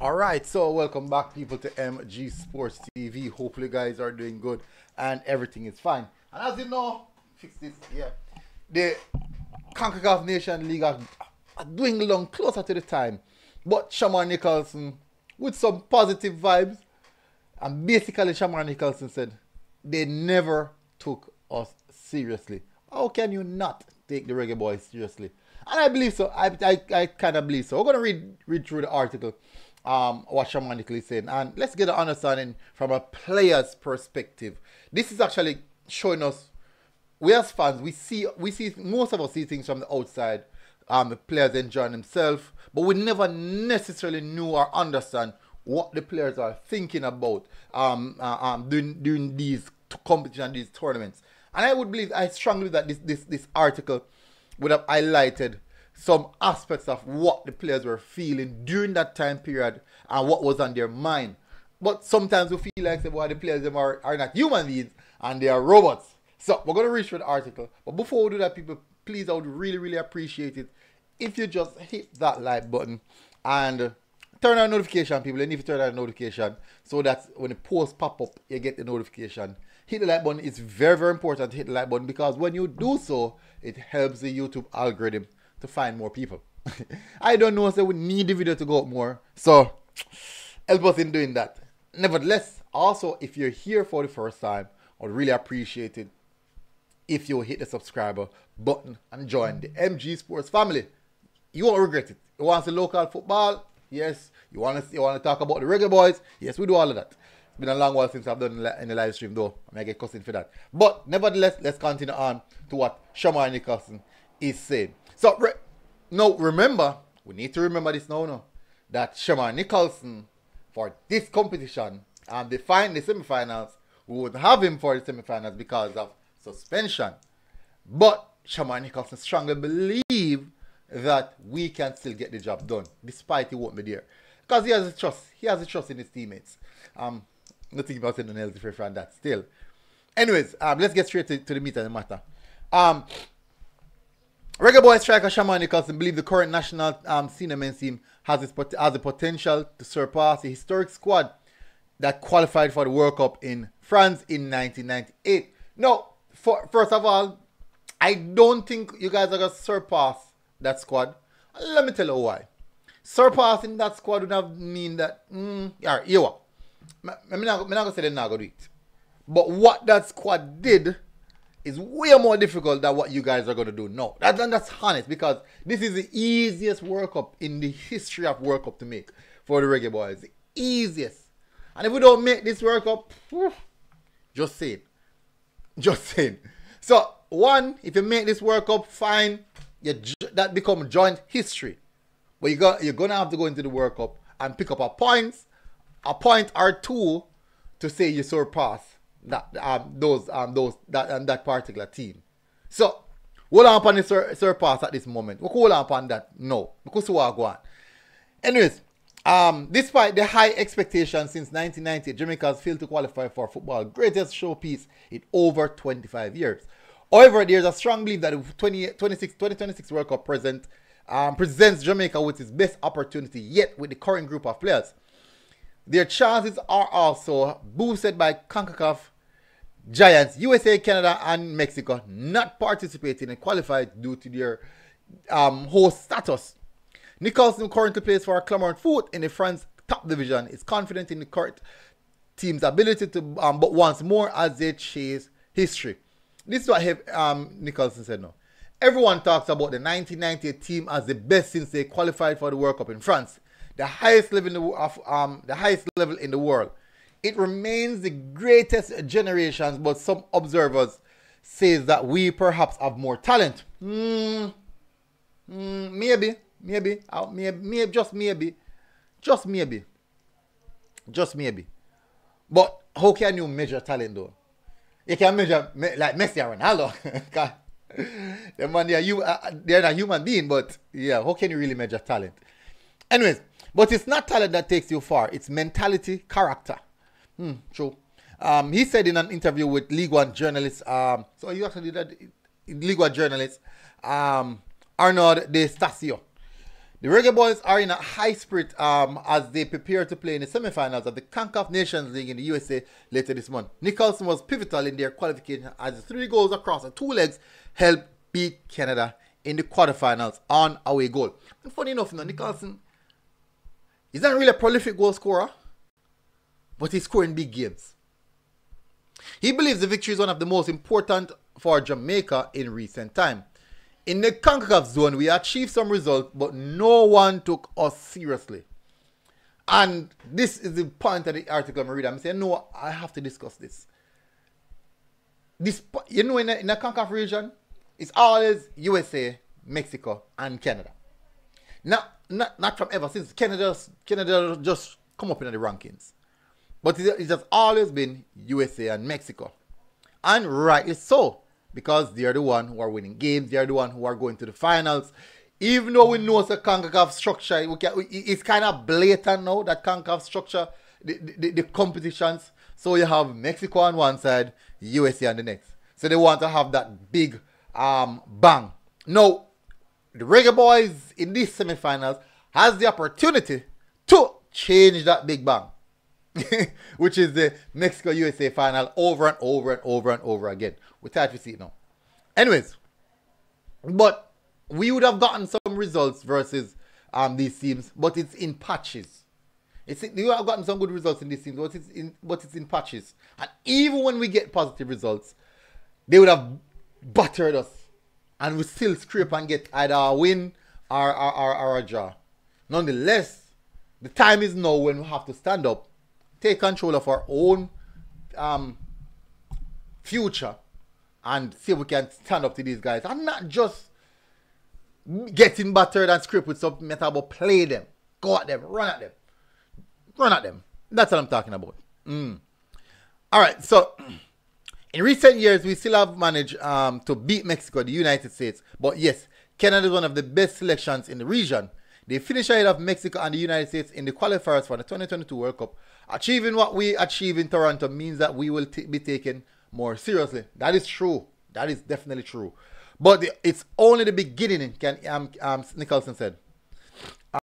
Alright, so welcome back people to MG Sports TV. Hopefully you guys are doing good and everything is fine. And as you know, fix this, yeah. The CONCACAF Nation League are dwindling along closer to the time. But SHAMAR Nicholson, with some positive vibes, and basically SHAMAR Nicholson said, they never took us seriously. How can you not take the Reggae Boyz seriously? And I believe so. I kind of believe so. We're going to read through the article, what SHAMAR Nicholson is saying. And let's get an understanding from a player's perspective. This is actually showing us, we as fans, we see most of us see things from the outside. The players enjoying themselves, but we never necessarily knew or understand what the players are thinking about during these competitions, these tournaments. And I strongly believe that this article would have highlighted some aspects of what the players were feeling during that time period and what was on their mind. But sometimes we feel like the players are not human beings and they are robots. So we're going to read through the article. But before we do that, people, please, I would really appreciate it if you just hit that like button and turn on notification, people. And if you turn on notification so that when the post pop up, you get the notification. Hit the like button. It's very important to hit the like button, because when you do so, it helps the YouTube algorithm to find more people. I don't know, so we need the video to go up more. So help us in doing that. Nevertheless, also, if you're here for the first time, I would really appreciate it if you hit the subscriber button and join the MG Sports family. You won't regret it. You want the local football? Yes. You want to talk about the Reggae Boyz? Yes, we do all of that. It's been a long while since I've done any live stream, though. I may get cussing for that. But nevertheless, let's continue on to what SHAMAR Nicholson is saying. So now remember, we need to remember this now, that SHAMAR Nicholson, for this competition and the semi-finals, we would have him for the semi-finals because of suspension. But SHAMAR Nicholson strongly believe that we can still get the job done despite he won't be there, because he has a trust. He has a trust in his teammates. Nothing about anything else different from that still. Anyways, let's get straight to the meat of the matter. Reggae Boyz striker SHAMAR Nicholson believes the current national senior men's team has the potential to surpass the historic squad that qualified for the World Cup in France in 1998. Now, first of all, I don't think you guys are going to surpass that squad. Let me tell you why. Surpassing that squad would have mean that, I'm not going to say they're not going to do it. But what that squad did is way more difficult than what you guys are going to do now. That's honest, because this is the easiest World Cup in the history of World Cup to make for the Reggae Boyz. The easiest. And if we don't make this World Cup, just say it. Just saying. So, one, if you make this World Cup, fine. That becomes joint history. But you're going to have to go into the World Cup and pick up a point or two to say you surpass that particular team. So, hold on upon the surpass at this moment. We'll hold on upon that. No. Because we are going. Anyways, despite the high expectations since 1990, Jamaica has failed to qualify for football's greatest showpiece in over 25 years. However, there's a strong belief that the 2026 World Cup presents Jamaica with its best opportunity yet with the current group of players. Their chances are also boosted by CONCACAF giants USA, Canada, and Mexico not participating and qualified due to their host status. Nicholson, who currently plays for Clermont Foot in the France top division, is confident in the current team's ability to, but once more as they chase history. This is what Nicholson said now. Everyone talks about the 1998 team as the best since they qualified for the World Cup in France, the highest level in the world. It remains the greatest generations, but some observers say that we perhaps have more talent. Maybe, just maybe. But how can you measure talent though? You can measure like Messi and Ronaldo. They're not human beings, but yeah, how can you really measure talent? Anyways, but it's not talent that takes you far. It's mentality, character. True. He said in an interview with League One journalist, so you actually did that, League One journalist, Arnaud de Stasio. The Reggae Boyz are in a high spirit as they prepare to play in the semi-finals of the concacaf Nations League in the USA later this month. Nicholson was pivotal in their qualification as the 3 goals across the 2 legs helped beat Canada in the quarterfinals on away goal. And funny enough, Nicholson is not really a prolific goal scorer, but he's scoring big games. He believes the victory is one of the most important for Jamaica in recent time. In the CONCACAF zone, we achieved some results, but no one took us seriously. And this is the point of the article I'm reading. I'm saying, no, I have to discuss this. In the CONCACAF region, it's always USA, Mexico, and Canada. Not from ever since Canada just come up in the rankings. But it has always been USA and Mexico. And rightly so. Because they are the one who are winning games. They are the one who are going to the finals. Even though we know the CONCACAF structure, it's kind of blatant now, that CONCACAF structure, the competitions. So you have Mexico on one side, USA on the next. So they want to have that big bang. Now, the Reggae Boyz in these semifinals has the opportunity to change that big bang. Which is the Mexico-USA final over and over and over and over again. We're tired to see it now. Anyways, but we would have gotten some results versus these teams, but it's in patches. We have gotten some good results in these teams, but it's in patches. And even when we get positive results, they would have battered us, and we still scrape and get either a win or a draw. Nonetheless, the time is now when we have to stand up, take control of our own future, and see if we can stand up to these guys. And not just getting battered and scraped with something meta, but play them. Go at them. Run at them. Run at them. That's what I'm talking about. Alright, so in recent years, we still have managed to beat Mexico, the United States. But yes, Canada is one of the best selections in the region. They finished ahead of Mexico and the United States in the qualifiers for the 2022 World Cup. Achieving what we achieved in Toronto means that we will be taken more seriously. That is true. That is definitely true. But it's only the beginning, Nicholson said.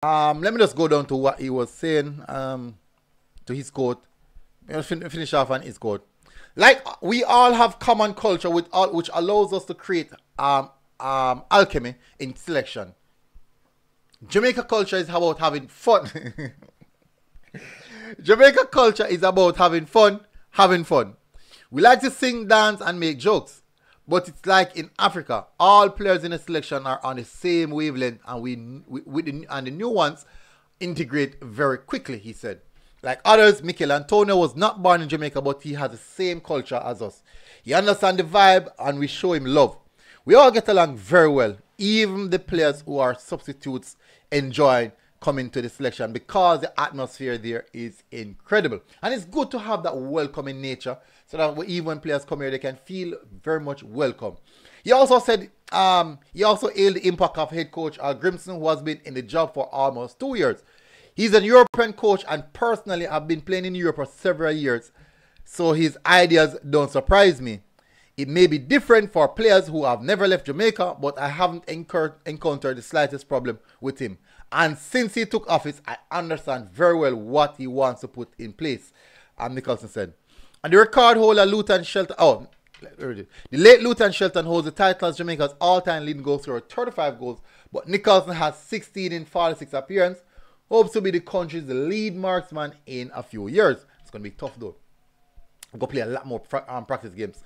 Let me just go down to what he was saying, to his quote. Finish off on his quote. Like, we all have common culture which allows us to create alchemy in selection. Jamaica culture is about having fun. Jamaica culture is about having fun. We like to sing, dance, and make jokes. But it's like in Africa, all players in a selection are on the same wavelength, and the new ones integrate very quickly, he said. Like others, Mikel Antonio was not born in Jamaica, but he has the same culture as us. He understands the vibe, and we show him love. We all get along very well. Even the players who are substitutes enjoy coming to the selection because the atmosphere there is incredible. And it's good to have that welcoming nature so that even when players come here, they can feel very much welcome. He also said, he also hailed the impact of head coach Al Grimson, who has been in the job for almost 2 years. He's a European coach, and personally, I've been playing in Europe for several years, so his ideas don't surprise me. It may be different for players who have never left Jamaica, but I haven't encountered the slightest problem with him. And since he took office, I understand very well what he wants to put in place, Nicholson said. And the record holder, Luton Shelton, the late Luton Shelton holds the title as Jamaica's all-time leading goal scorer, 35 goals, but Nicholson has 16 in 46 appearances. Hopes to be the country's lead marksman in a few years. It's going to be tough though. I'm going to play a lot more practice games.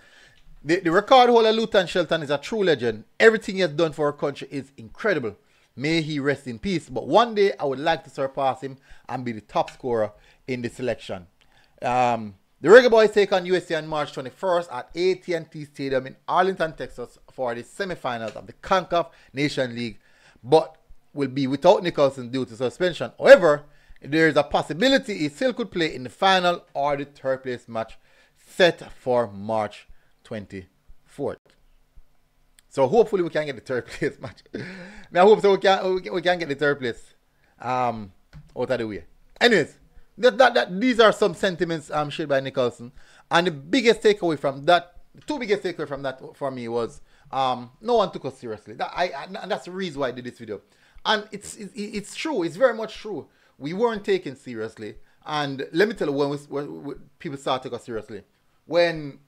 The record holder, Luton Shelton, is a true legend. Everything he has done for our country is incredible. May he rest in peace. But one day, I would like to surpass him and be the top scorer in the selection. The Reggae Boyz take on USA on March 21st at AT&T Stadium in Arlington, Texas for the semifinals of the CONCACAF Nation League, but will be without Nicholson due to suspension. However, there is a possibility he still could play in the final or the third place match set for March 24th. So hopefully we can get the third place match. I hope so we can get the third place out of the way. Anyways, these are some sentiments shared by Nicholson. And the biggest takeaway from that, the two biggest takeaways from that for me was no one took us seriously. And that's the reason why I did this video. And it's true. It's very much true. We weren't taken seriously. And let me tell you, when people start to take us seriously, when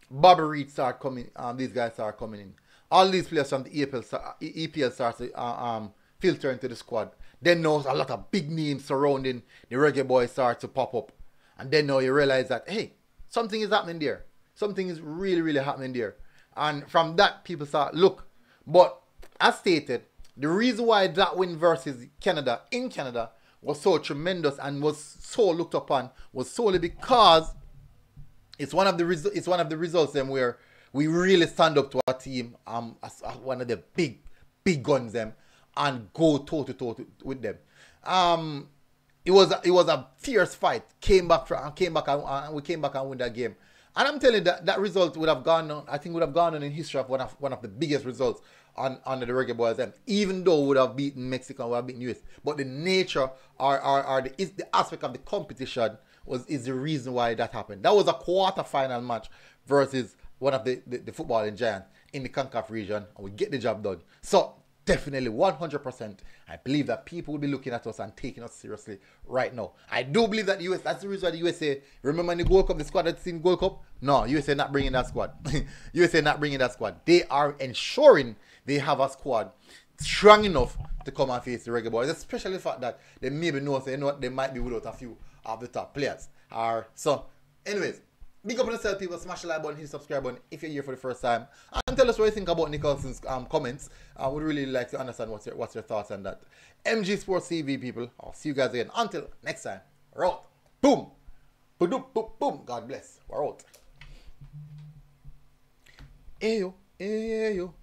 Bobby Reed start coming, these guys start coming in. All these players from the EPL start to filter into the squad. Then now a lot of big names surrounding the Reggae Boyz start to pop up. And then now you realize that, hey, something is happening there. Something is really, really happening there. And from that, people start, look. But as stated, the reason why that win versus Canada, in Canada, was so tremendous and was so looked upon was solely because it's one of the results them where we really stand up to our team as one of the big guns them and go toe to toe with them. It was a fierce fight. We came back and win that game. And I'm telling you that result would have gone on. I think would have gone on in history of one of the biggest results on the Reggae Boyz then. Even though we would have beaten Mexico and would have beaten US, but the nature or the aspect of the competition is the reason why that happened. That was a quarter-final match versus one of the footballing giants in the concacaf region, and we get the job done. So definitely 100%, I believe that people will be looking at us and taking us seriously right now. I do believe that US, that's the reason why the USA, remember in the Gold Cup, the squad that's in Gold Cup? No, USA not bringing that squad. USA not bringing that squad. They are ensuring they have a squad strong enough to come and face the Reggae Boyz, especially the fact that they maybe know, so they might be without a few of the top players. So, anyways, big up on yourself, people. Smash the like button, hit the subscribe button if you're here for the first time, and tell us what you think about Nicholson's comments. I would really like to understand what's your thoughts on that. MG Sports TV, people. I'll see you guys again. Until next time, we're out. Boom, boom, boom, boom. God bless. We're out. Ayo, ayo.